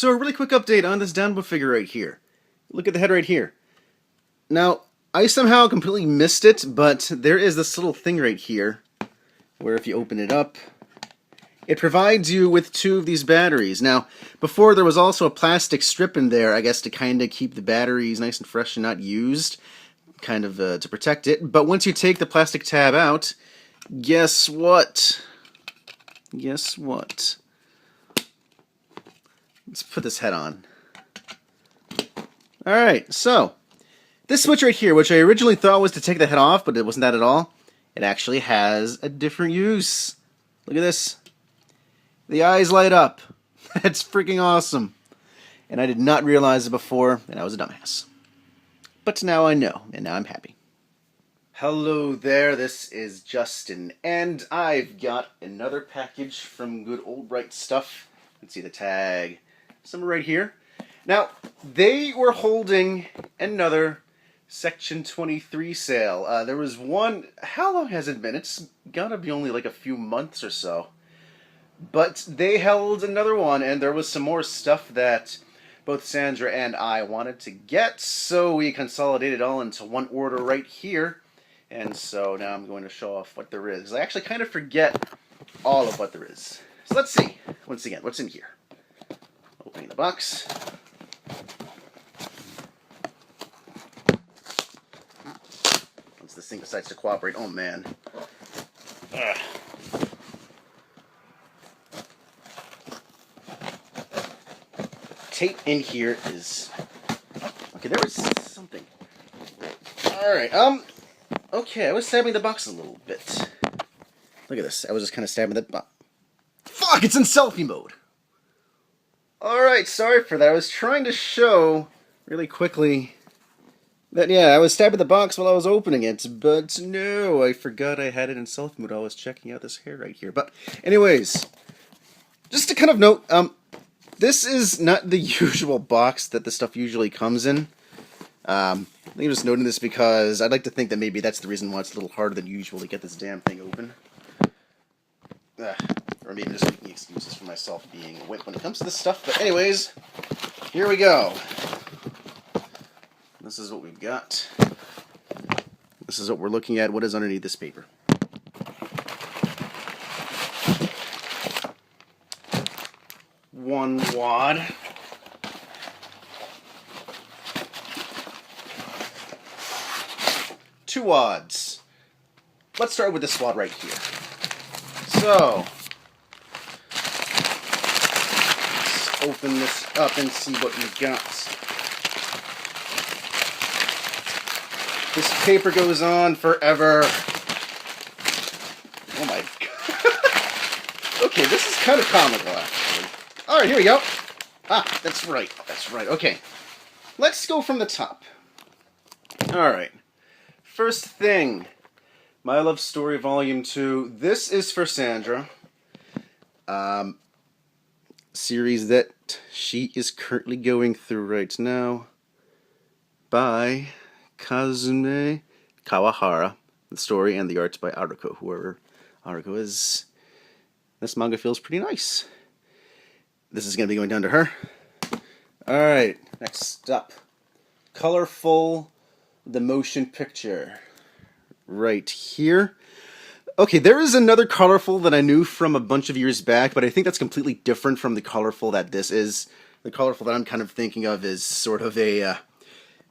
So a really quick update on this download figure right here. Look at the head right here. Now, I somehow completely missed it, but there is this little thing right here, where if you open it up, it provides you with 2 of these batteries. Now, before there was also a plastic strip in there, I guess to kind of keep the batteries nice and fresh and not used, kind of to protect it. But once you take the plastic tab out, guess what? Guess what? Let's put this head on. Alright, so, this switch right here, which I originally thought was to take the head off, but it wasn't that at all, it actually has a different use. Look at this. The eyes light up. That's freaking awesome. And I did not realize it before, and I was a dumbass. But now I know, and now I'm happy. Hello there, this is Justin, and I've got another package from good old bright Stuf. Let's see the tag. Somewhere right here. Now, they were holding another Section 23 sale. There was one, how long has it been? It's gotta be only like a few months or so. But they held another one, and there was some more stuff that both Sandra and I wanted to get, so we consolidated all into one order right here. And so now I'm going to show off what there is. I actually kind of forget all of what there is. So let's see, once again, what's in here. Opening the box. Once this thing decides to cooperate, oh man. Ugh. Tape in here is... Okay, there was something. Alright, okay, I was stabbing the box a little bit. Look at this, I was just kind of stabbing the box. Fuck, it's in selfie mode! Alright, sorry for that. I was trying to show, really quickly, that, yeah, I was stabbing the box while I was opening it, but no, I forgot I had it in selfie mode while I was checking out this hair right here. But, anyways, just to kind of note, this is not the usual box that the stuff usually comes in. I think I'm just noting this because I'd like to think that maybe that's the reason why it's a little harder than usual to get this damn thing open. Or maybe just making excuses for myself being a wimp when it comes to this stuff. But anyways, here we go. This is what we've got. This is what we're looking at. What is underneath this paper? One wad. Two wads. Let's start with this wad right here. So, let's open this up and see what we've got. This paper goes on forever. Oh my god. Okay, this is kind of comical, actually. Alright, here we go. Ah, that's right. That's right. Okay. Let's go from the top. Alright. First thing. My Love Story Volume 2. This is for Sandra. Series that she is currently going through right now. By Kazume Kawahara. The story and the art's by Aruko. Whoever Aruko is. This manga feels pretty nice. This is going to be going down to her. Alright, next up. Colorful, the motion picture. Right here. Okay, there is another Colorful that I knew from a bunch of years back, but I think that's completely different from the Colorful that this is. The Colorful that I'm kind of thinking of is sort of a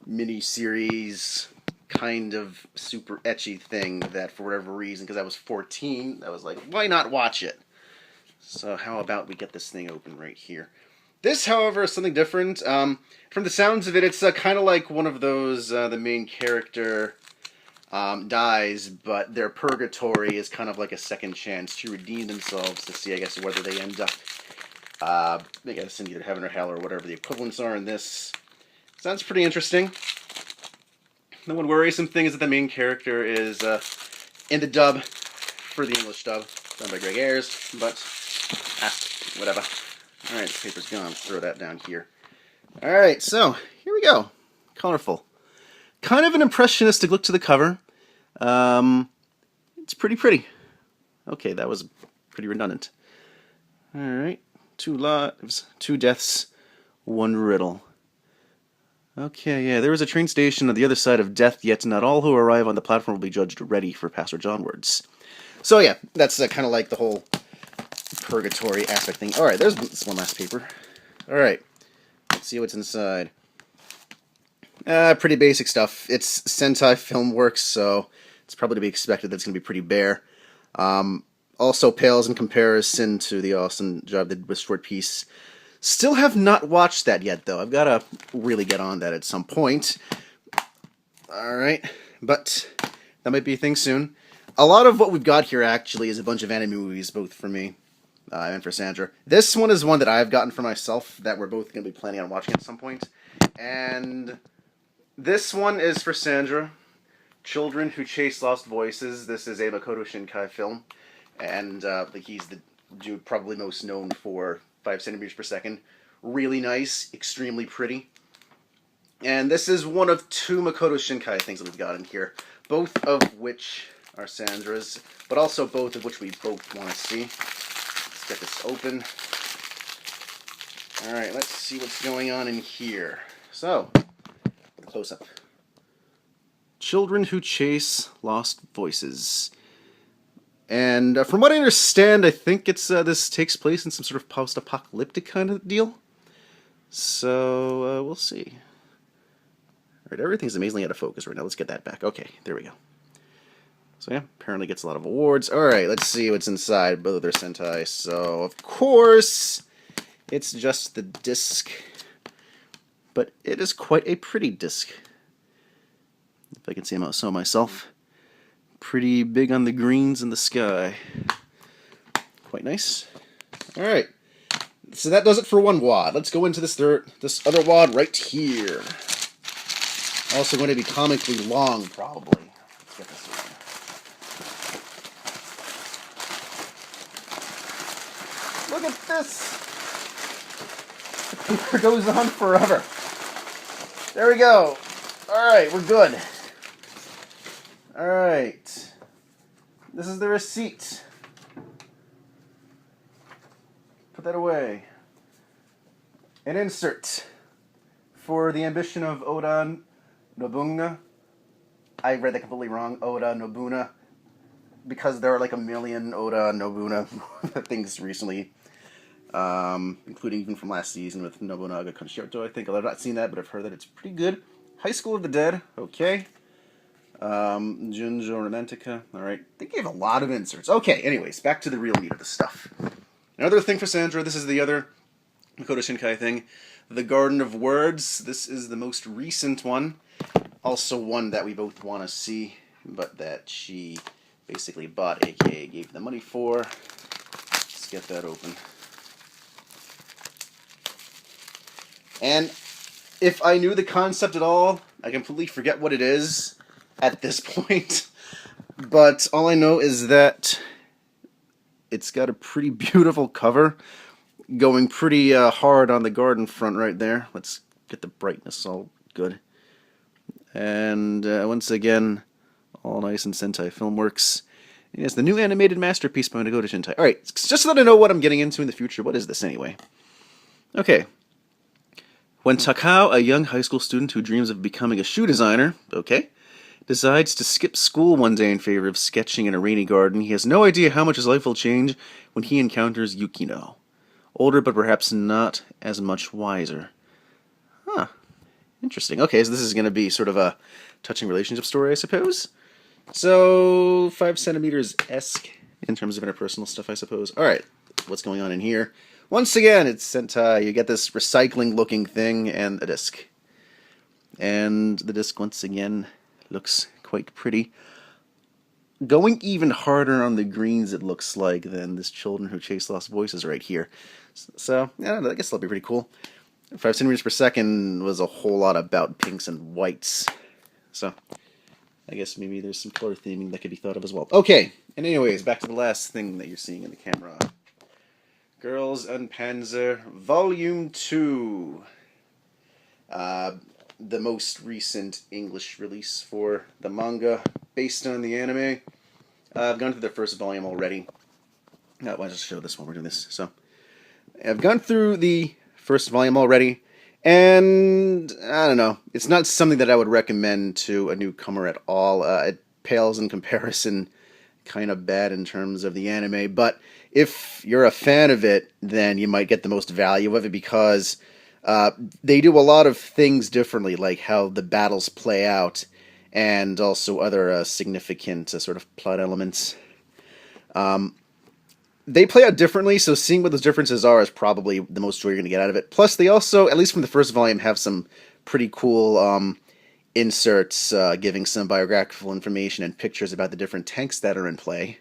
mini-series, kind of super ecchi thing that for whatever reason, because I was 14, I was like, why not watch it? So how about we get this thing open right here. This, however, is something different. From the sounds of it, it's kind of like one of those, the main character dies, but their purgatory is kind of like a second chance to redeem themselves to see, I guess, whether they end up, I guess, in either heaven or hell or whatever the equivalents are in this. Sounds pretty interesting. The one worrisome thing is that the main character is in the dub, for the English dub, done by Greg Ayres, but whatever. Alright, this paper's gone. Throw that down here. Alright, so, here we go. Colorful. Kind of an impressionistic look to the cover. It's pretty. Okay, that was pretty redundant. Alright, 2 lives, 2 deaths, one riddle. Okay, yeah, there is a train station on the other side of death, yet not all who arrive on the platform will be judged ready for passage onwards. So yeah, that's kind of like the whole purgatory aspect thing. Alright, there's one last paper. Alright, let's see what's inside. Pretty basic stuff. It's Sentai Filmworks, so it's probably to be expected that it's going to be pretty bare. Also pales in comparison to the awesome job they did with Short Piece. Still have not watched that yet, though. I've got to really get on that at some point. Alright, but that might be a thing soon. A lot of what we've got here, actually, is a bunch of anime movies, both for me and for Sandra. This one is one that I've gotten for myself that we're both going to be planning on watching at some point. And this one is for Sandra. Children Who Chase Lost Voices. This is a Makoto Shinkai film. And he's the dude probably most known for 5 centimeters per second. Really nice, extremely pretty. And this is one of 2 Makoto Shinkai things that we've got in here. Both of which are Sandra's, but also both of which we both want to see. Let's get this open. Alright, let's see what's going on in here. So, close up. Children Who Chase Lost Voices. And from what I understand, I think it's this takes place in some sort of post-apocalyptic kind of deal. So, we'll see. Alright, everything's amazingly out of focus right now. Let's get that back. Okay, there we go. So yeah, apparently gets a lot of awards. Alright, let's see what's inside both of their Sentai. So, of course, it's just the disc. But it is quite a pretty disc. If I can see so myself. Pretty big on the greens in the sky. Quite nice. Alright. So that does it for one wad. Let's go into this other wad right here. Also going to be comically long, probably. Let's get this one. Look at this! The paper goes on forever. There we go. Alright, we're good. Alright. This is the receipt. Put that away. An insert for the ambition of Oda Nobunaga. I read that completely wrong. Oda Nobunaga. Because there are like a million Oda Nobunaga things recently. Including even from last season with Nobunaga Concerto, I think. I've not seen that, but I've heard that it's pretty good. High School of the Dead. Okay. Junjo Romantica. Alright. They gave a lot of inserts. Okay, anyways, back to the real meat of the stuff. Another thing for Sandra. This is the other Makoto Shinkai thing. The Garden of Words. This is the most recent one. Also one that we both want to see, but that she basically bought, aka gave the money for. Let's get that open. And if I knew the concept at all, I completely forget what it is at this point. But all I know is that it's got a pretty beautiful cover, going pretty hard on the garden front right there. Let's get the brightness all good. And once again, all nice in Sentai Filmworks. Yes, the new animated masterpiece by Makoto Shinkai. Alright, just so that I know what I'm getting into in the future. What is this anyway? Okay. When Takao, a young high school student who dreams of becoming a shoe designer, decides to skip school one day in favor of sketching in a rainy garden, he has no idea how much his life will change when he encounters Yukino. Older, but perhaps not as much wiser. Huh. Interesting. Okay, so this is going to be sort of a touching relationship story, I suppose. So, 5 centimeters-esque in terms of interpersonal stuff, I suppose. Alright, what's going on in here? Once again, it's Sentai. You get this recycling-looking thing and a disc. And the disc, once again, looks quite pretty. Going even harder on the greens, it looks like, than this Children Who Chase Lost Voices right here. So, yeah, I guess that'll be pretty cool. 5 centimeters per second was a whole lot about pinks and whites. So, I guess maybe there's some color theming that could be thought of as well. Okay, and anyways, back to the last thing that you're seeing in the camera. Girls and Panzer, Volume 2. The most recent English release for the manga, based on the anime. I've gone through the first volume already. Why don't I just show this while we're doing this? So, I've gone through the first volume already, And I don't know, it's not something that I would recommend to a newcomer at all. It pales in comparison, kind of bad in terms of the anime, but if you're a fan of it, then you might get the most value of it because they do a lot of things differently, like how the battles play out, and also other significant sort of plot elements. They play out differently, so seeing what those differences are is probably the most joy you're going to get out of it. Plus, they also, at least from the first volume, have some pretty cool inserts giving some biographical information and pictures about the different tanks that are in play.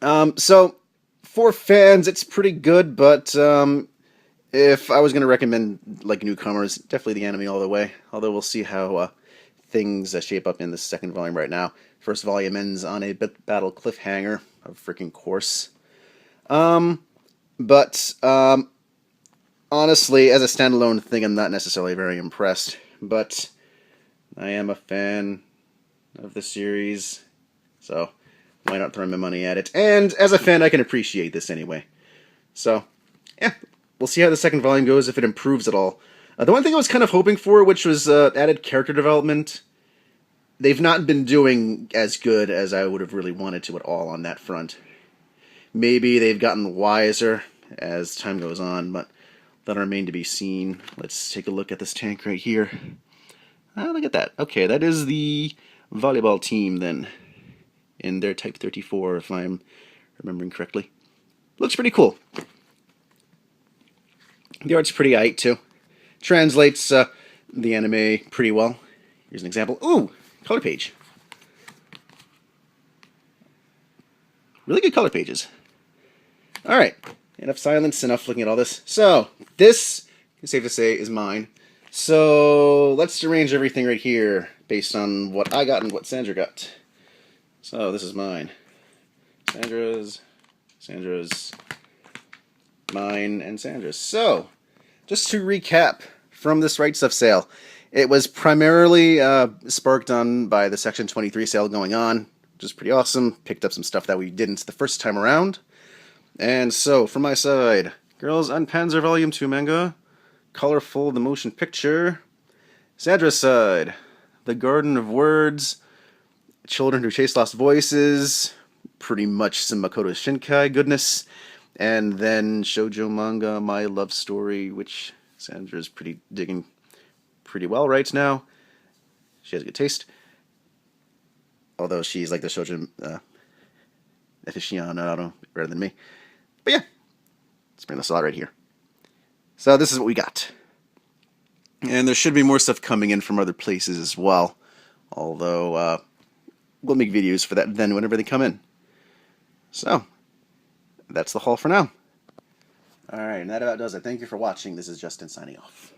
So, for fans, it's pretty good, but if I was going to recommend like newcomers, definitely the anime all the way. Although we'll see how things shape up in the second volume right now. First volume ends on a battle cliffhanger, of freaking course. But honestly, as a standalone thing, I'm not necessarily very impressed. But I am a fan of the series, so why not throw my money at it? And as a fan, I can appreciate this anyway. So, yeah, we'll see how the second volume goes, if it improves at all. The one thing I was kind of hoping for, which was added character development, they've not been doing as good as I would have really wanted to at all on that front. Maybe they've gotten wiser as time goes on, but that'll remain to be seen. Let's take a look at this tank right here. Ah, look at that. Okay, that is the volleyball team then, in their Type 34, if I'm remembering correctly. Looks pretty cool. The art's pretty aight, too. Translates the anime pretty well. Here's an example. Ooh, color page. Really good color pages. Alright, enough silence, enough looking at all this. So, this, it's safe to say, is mine. So, let's arrange everything right here based on what I got and what Sandra got. So, this is mine. Sandra's, mine, and Sandra's. So, just to recap from this Right Stuff sale, it was primarily sparked on by the Section 23 sale going on, which is pretty awesome. Picked up some stuff that we didn't the first time around. And so, from my side, Girls Unpanzer Volume 2 manga, Colorful the Motion Picture. Sandra's side, The Garden of Words, Children Who Chase Lost Voices, pretty much some Makoto Shinkai goodness, and then shoujo manga, My Love Story, which Sandra's digging pretty well right now. She has good taste. Although she's like the shoujo aficionado rather than me. But yeah, let's bring this all right here. So this is what we got. And there should be more stuff coming in from other places as well. Although, we'll make videos for that then whenever they come in. So, that's the haul for now. Alright, and that about does it. Thank you for watching. This is Justin signing off.